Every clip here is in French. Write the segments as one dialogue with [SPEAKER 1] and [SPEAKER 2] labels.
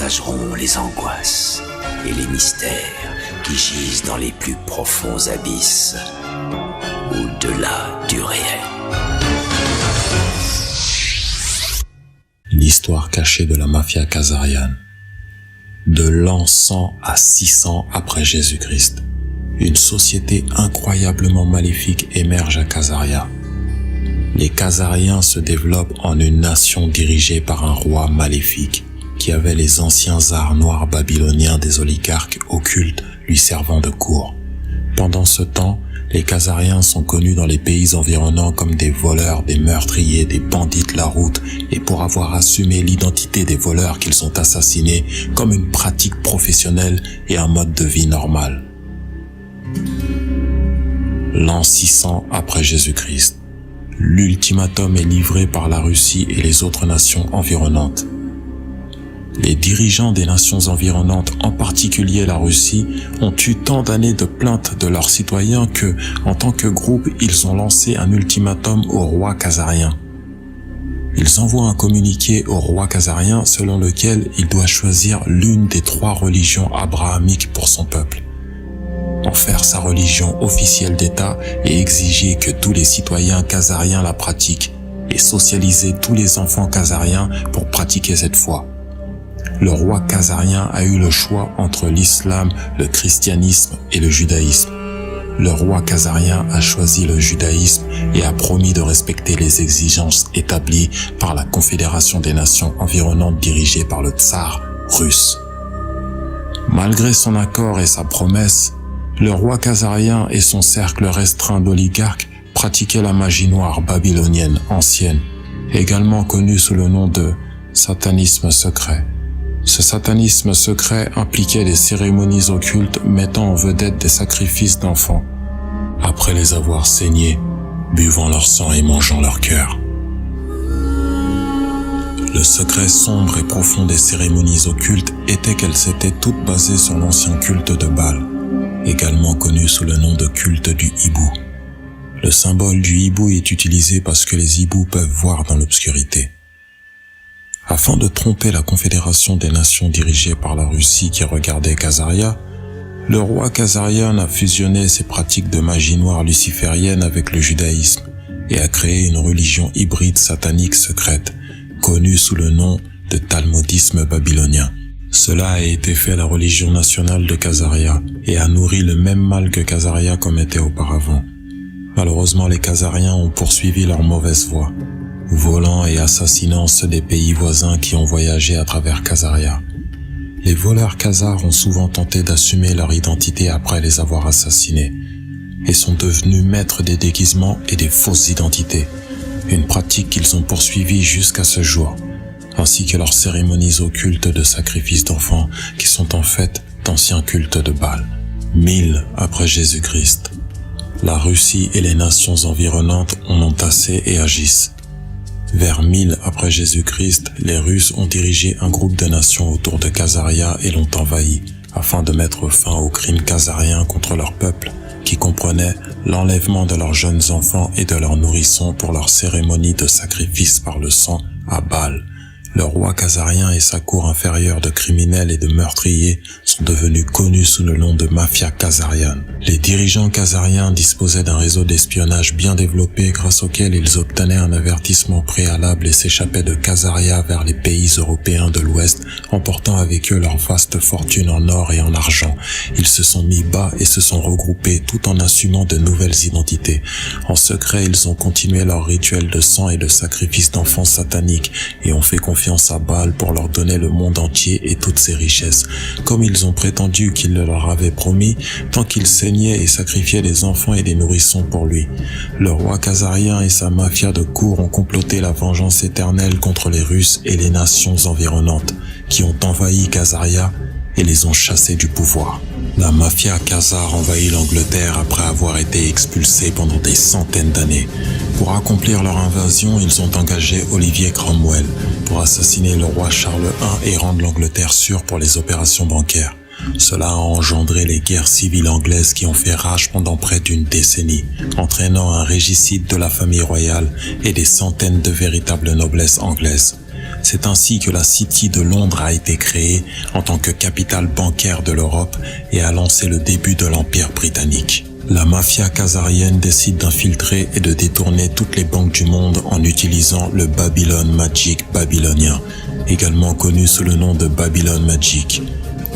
[SPEAKER 1] partageront les angoisses et les mystères qui gisent dans les plus profonds abysses, au-delà du réel.
[SPEAKER 2] L'histoire cachée de la mafia khazariane. De l'an 100 à 600 après Jésus-Christ, une société incroyablement maléfique émerge à Khazaria. Les Khazariens se développent en une nation dirigée par un roi maléfique qui avait les anciens arts noirs babyloniens des oligarques occultes lui servant de cour. Pendant ce temps, les Khazariens sont connus dans les pays environnants comme des voleurs, des meurtriers, des bandits de la route et pour avoir assumé l'identité des voleurs qu'ils ont assassinés comme une pratique professionnelle et un mode de vie normal. L'an 600 après Jésus-Christ. L'ultimatum est livré par la Russie et les autres nations environnantes. Les dirigeants des nations environnantes, en particulier la Russie, ont eu tant d'années de plaintes de leurs citoyens que, en tant que groupe, ils ont lancé un ultimatum au roi khazarien. Ils envoient un communiqué au roi khazarien selon lequel il doit choisir l'une des 3 religions abrahamiques pour son peuple, en faire sa religion officielle d'État et exiger que tous les citoyens khazariens la pratiquent et socialiser tous les enfants khazariens pour pratiquer cette foi. Le roi khazarien a eu le choix entre l'islam, le christianisme et le judaïsme. Le roi khazarien a choisi le judaïsme et a promis de respecter les exigences établies par la Confédération des Nations environnantes dirigée par le tsar russe. Malgré son accord et sa promesse, le roi khazarien et son cercle restreint d'oligarques pratiquaient la magie noire babylonienne ancienne, également connue sous le nom de satanisme secret. Ce satanisme secret impliquait des cérémonies occultes mettant en vedette des sacrifices d'enfants, après les avoir saignés, buvant leur sang et mangeant leur cœur. Le secret sombre et profond des cérémonies occultes était qu'elles étaient toutes basées sur l'ancien culte de Baal, également connu sous le nom de culte du hibou. Le symbole du hibou est utilisé parce que les hiboux peuvent voir dans l'obscurité. Afin de tromper la Confédération des Nations dirigée par la Russie qui regardait Khazaria, le roi khazarien a fusionné ses pratiques de magie noire luciférienne avec le judaïsme et a créé une religion hybride satanique secrète, connue sous le nom de talmudisme babylonien. Cela a été fait la religion nationale de Khazaria et a nourri le même mal que Khazaria commettait auparavant. Malheureusement, les Khazariens ont poursuivi leur mauvaise voie, volant et assassinant ceux des pays voisins qui ont voyagé à travers Khazaria. Les voleurs khazars ont souvent tenté d'assumer leur identité après les avoir assassinés et sont devenus maîtres des déguisements et des fausses identités, une pratique qu'ils ont poursuivie jusqu'à ce jour, ainsi que leurs cérémonies occultes de sacrifice d'enfants qui sont en fait d'anciens cultes de Baal. 1000 après Jésus-Christ. La Russie et les nations environnantes en ont assez et agissent. Vers 1000 après Jésus-Christ, les Russes ont dirigé un groupe de nations autour de Khazaria et l'ont envahi, afin de mettre fin aux crimes khazariens contre leur peuple, qui comprenait l'enlèvement de leurs jeunes enfants et de leurs nourrissons pour leur cérémonie de sacrifice par le sang à Baal. Le roi khazarien et sa cour inférieure de criminels et de meurtriers sont devenus connus sous le nom de mafia khazariane. Les dirigeants khazariens disposaient d'un réseau d'espionnage bien développé grâce auquel ils obtenaient un avertissement préalable et s'échappaient de Khazaria vers les pays européens de l'Ouest, emportant avec eux leur vaste fortune en or et en argent. Ils se sont mis bas et se sont regroupés tout en assumant de nouvelles identités. En secret, ils ont continué leur rituel de sang et de sacrifice d'enfants sataniques et ont fait confiance à Baal pour leur donner le monde entier et toutes ses richesses, comme ils ont prétendu qu'il le leur avait promis, tant qu'ils saignaient et sacrifiaient des enfants et des nourrissons pour lui. Le roi khazarien et sa mafia de cour ont comploté la vengeance éternelle contre les Russes et les nations environnantes, qui ont envahi Khazaria et les ont chassés du pouvoir. La mafia khazare envahit l'Angleterre après avoir été expulsée pendant des centaines d'années. Pour accomplir leur invasion, ils ont engagé Olivier Cromwell pour assassiner le roi Charles I et rendre l'Angleterre sûre pour les opérations bancaires. Cela a engendré les guerres civiles anglaises qui ont fait rage pendant près d'une décennie, entraînant un régicide de la famille royale et des centaines de véritables noblesses anglaises. C'est ainsi que la City de Londres a été créée en tant que capitale bancaire de l'Europe et a lancé le début de l'Empire britannique. La mafia khazarienne décide d'infiltrer et de détourner toutes les banques du monde en utilisant le Babylon Magic babylonien, également connu sous le nom de Babylon Magic,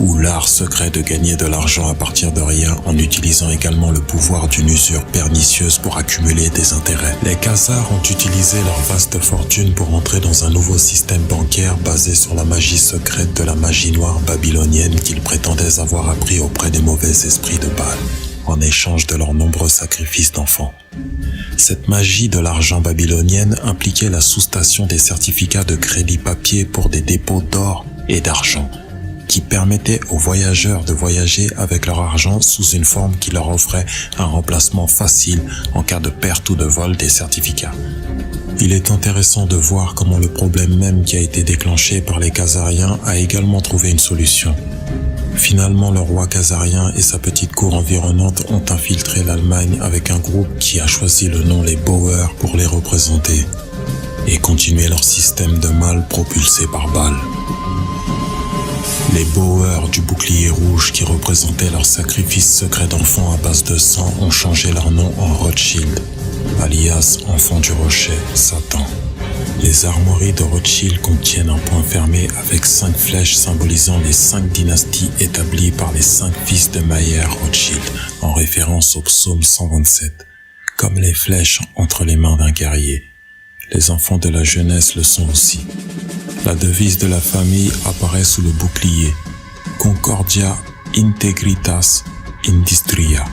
[SPEAKER 2] ou l'art secret de gagner de l'argent à partir de rien en utilisant également le pouvoir d'une usure pernicieuse pour accumuler des intérêts. Les Khazars ont utilisé leur vaste fortune pour entrer dans un nouveau système bancaire basé sur la magie secrète de la magie noire babylonienne qu'ils prétendaient avoir appris auprès des mauvais esprits de Baal, en échange de leurs nombreux sacrifices d'enfants. Cette magie de l'argent babylonienne impliquait la soustation des certificats de crédit papier pour des dépôts d'or et d'argent, qui permettait aux voyageurs de voyager avec leur argent sous une forme qui leur offrait un remplacement facile en cas de perte ou de vol des certificats. Il est intéressant de voir comment le problème même qui a été déclenché par les Khazariens a également trouvé une solution. Finalement, le roi khazarien et sa petite cour environnante ont infiltré l'Allemagne avec un groupe qui a choisi le nom les Boers pour les représenter et continuer leur système de mal propulsé par Baal. Les Boers du bouclier rouge qui représentaient leur sacrifice secret d'enfants à base de sang ont changé leur nom en Rothschild, alias enfant du rocher, Satan. Les armoiries de Rothschild contiennent un point fermé avec 5 flèches symbolisant les 5 dynasties établies par les 5 fils de Mayer Rothschild, en référence au psaume 127. Comme les flèches entre les mains d'un guerrier, les enfants de la jeunesse le sont aussi. La devise de la famille apparaît sous le bouclier. Concordia Integritas Industria.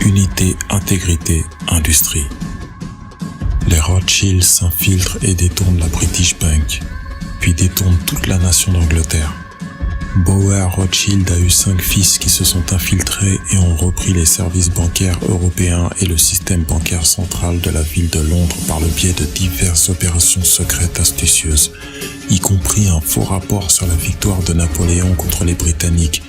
[SPEAKER 2] Unité, intégrité, industrie. Les Rothschild s'infiltrent et détournent la British Bank, puis détournent toute la nation d'Angleterre. Boer Rothschild a eu 5 fils qui se sont infiltrés et ont repris les services bancaires européens et le système bancaire central de la ville de Londres par le biais de diverses opérations secrètes astucieuses, y compris un faux rapport sur la victoire de Napoléon contre les Britanniques,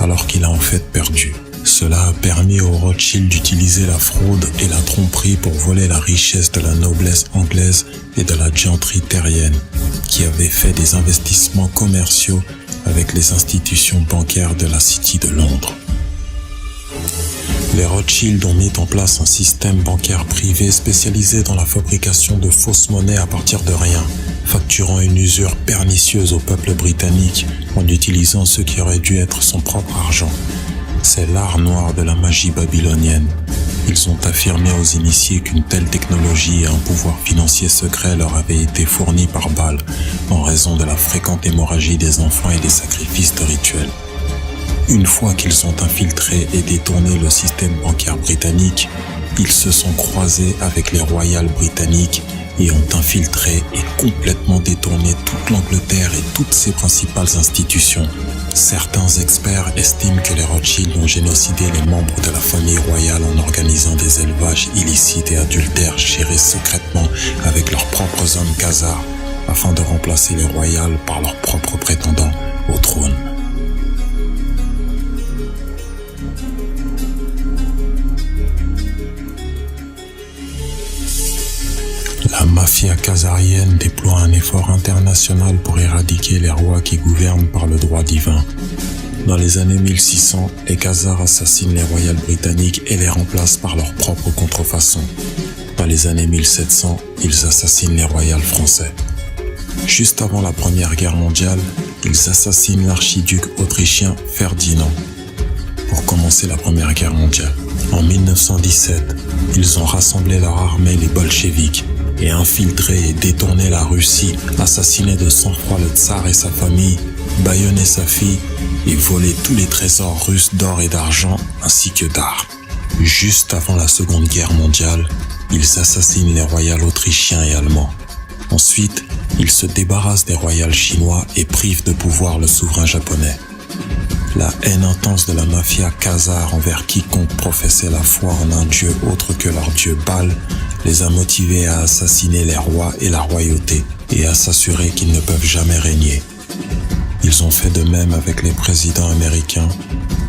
[SPEAKER 2] alors qu'il a en fait perdu. Cela a permis aux Rothschild d'utiliser la fraude et la tromperie pour voler la richesse de la noblesse anglaise et de la gentry terrienne, qui avait fait des investissements commerciaux avec les institutions bancaires de la City de Londres. Les Rothschild ont mis en place un système bancaire privé spécialisé dans la fabrication de fausses monnaies à partir de rien, facturant une usure pernicieuse au peuple britannique en utilisant ce qui aurait dû être son propre argent. C'est l'art noir de la magie babylonienne. Ils ont affirmé aux initiés qu'une telle technologie et un pouvoir financier secret leur avaient été fournis par Baal en raison de la fréquente hémorragie des enfants et des sacrifices de rituels. Une fois qu'ils ont infiltré et détourné le système bancaire britannique, ils se sont croisés avec les royales britanniques et ont infiltré et complètement détourné toute l'Angleterre et toutes ses principales institutions. Certains experts estiment que les Rothschild ont génocidé les membres de la famille royale en organisant des élevages illicites et adultères gérés secrètement avec leurs propres hommes khazars afin de remplacer les royales par leurs propres prétendants au trône. La mafia khazarienne déploie un effort international pour éradiquer les rois qui gouvernent par le droit divin. Dans les années 1600, les Khazars assassinent les royales britanniques et les remplacent par leur propre contrefaçon. Dans les années 1700, ils assassinent les royales français. Juste avant la Première Guerre mondiale, ils assassinent l'archiduc autrichien Ferdinand pour commencer la Première Guerre mondiale. En 1917, ils ont rassemblé leur armée, les bolcheviks, et infiltré et détourné la Russie, assassiné de sang-froid le tsar et sa famille, bâillonné sa fille et volé tous les trésors russes d'or et d'argent ainsi que d'art. Juste avant la Seconde Guerre mondiale, ils assassinent les royales autrichiens et allemands. Ensuite, ils se débarrassent des royales chinois et privent de pouvoir le souverain japonais. La haine intense de la mafia khazare envers quiconque professait la foi en un dieu autre que leur dieu Baal les a motivés à assassiner les rois et la royauté et à s'assurer qu'ils ne peuvent jamais régner. Ils ont fait de même avec les présidents américains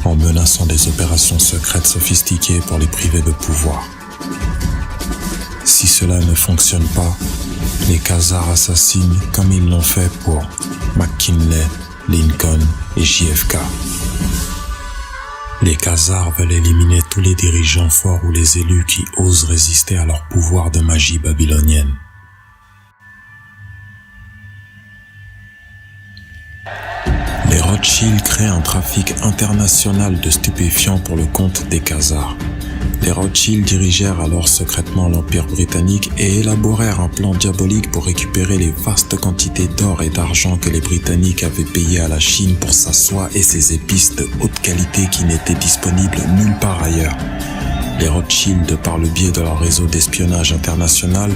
[SPEAKER 2] en menaçant des opérations secrètes sophistiquées pour les priver de pouvoir. Si cela ne fonctionne pas, les Khazars assassinent comme ils l'ont fait pour McKinley, Lincoln et JFK. Les Khazars veulent éliminer tous les dirigeants forts ou les élus qui osent résister à leur pouvoir de magie babylonienne. Les Rothschild créent un trafic international de stupéfiants pour le compte des Khazars. Les Rothschild dirigèrent alors secrètement l'Empire britannique et élaborèrent un plan diabolique pour récupérer les vastes quantités d'or et d'argent que les Britanniques avaient payé à la Chine pour sa soie et ses épices de haute qualité qui n'étaient disponibles nulle part ailleurs. Les Rothschild, par le biais de leur réseau d'espionnage international,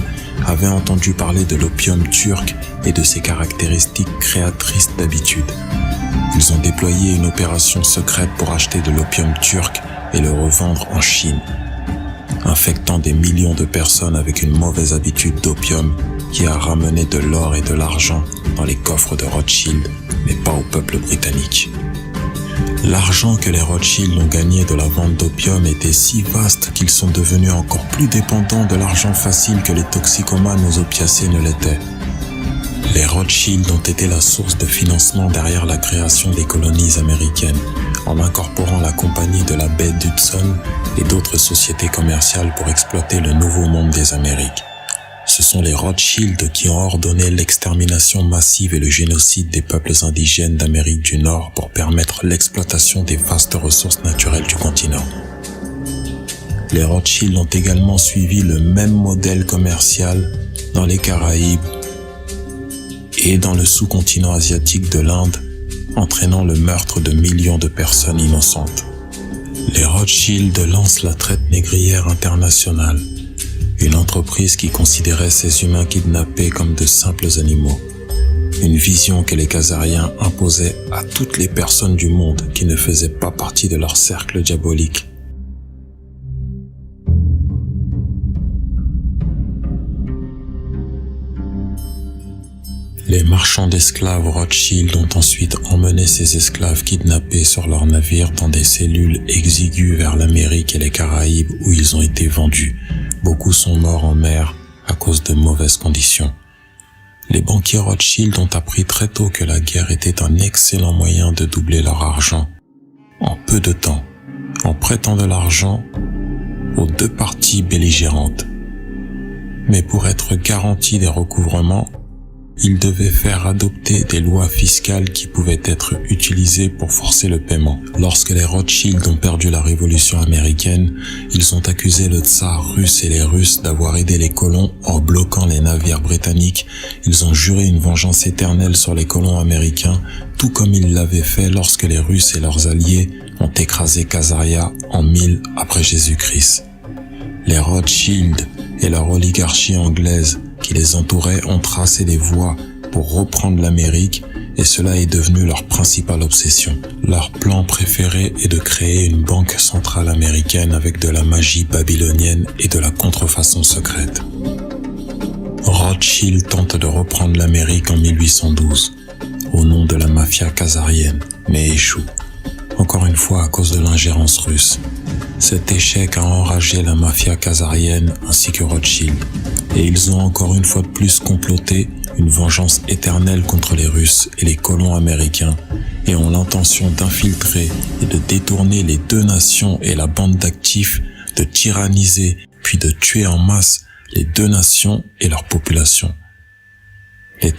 [SPEAKER 2] avaient entendu parler de l'opium turc et de ses caractéristiques créatrices d'habitude. Ils ont déployé une opération secrète pour acheter de l'opium turc et le revendre en Chine, infectant des millions de personnes avec une mauvaise habitude d'opium qui a ramené de l'or et de l'argent dans les coffres de Rothschild, mais pas au peuple britannique. L'argent que les Rothschild ont gagné de la vente d'opium était si vaste qu'ils sont devenus encore plus dépendants de l'argent facile que les toxicomanes aux opiacés ne l'étaient. Les Rothschild ont été la source de financement derrière la création des colonies américaines, en incorporant la compagnie de la baie d'Hudson et d'autres sociétés commerciales pour exploiter le nouveau monde des Amériques. Ce sont les Rothschild qui ont ordonné l'extermination massive et le génocide des peuples indigènes d'Amérique du Nord pour permettre l'exploitation des vastes ressources naturelles du continent. Les Rothschild ont également suivi le même modèle commercial dans les Caraïbes et dans le sous-continent asiatique de l'Inde, entraînant le meurtre de millions de personnes innocentes. Les Rothschild lancent la traite négrière internationale, une entreprise qui considérait ces humains kidnappés comme de simples animaux. Une vision que les Khazariens imposaient à toutes les personnes du monde qui ne faisaient pas partie de leur cercle diabolique. Les marchands d'esclaves Rothschild ont ensuite emmené ces esclaves kidnappés sur leurs navires dans des cellules exiguës vers l'Amérique et les Caraïbes où ils ont été vendus. Beaucoup sont morts en mer à cause de mauvaises conditions. Les banquiers Rothschild ont appris très tôt que la guerre était un excellent moyen de doubler leur argent en peu de temps, en prêtant de l'argent aux deux parties belligérantes. Mais pour être garantis des recouvrements, ils devaient faire adopter des lois fiscales qui pouvaient être utilisées pour forcer le paiement. Lorsque les Rothschild ont perdu la révolution américaine, ils ont accusé le tsar russe et les Russes d'avoir aidé les colons en bloquant les navires britanniques. Ils ont juré une vengeance éternelle sur les colons américains, tout comme ils l'avaient fait lorsque les Russes et leurs alliés ont écrasé Khazaria en 1000 après Jésus-Christ. Les Rothschild et leur oligarchie anglaise qui les entourait ont tracé des voies pour reprendre l'Amérique et cela est devenu leur principale obsession. Leur plan préféré est de créer une banque centrale américaine avec de la magie babylonienne et de la contrefaçon secrète. Rothschild tente de reprendre l'Amérique en 1812 au nom de la mafia khazarienne, mais échoue. Encore une fois à cause de l'ingérence russe. Cet échec a enragé la mafia khazarienne ainsi que Rothschild, et ils ont encore une fois de plus comploté une vengeance éternelle contre les Russes et les colons américains, et ont l'intention d'infiltrer et de détourner les deux nations et la bande d'actifs, de tyranniser puis de tuer en masse les deux nations et leur population.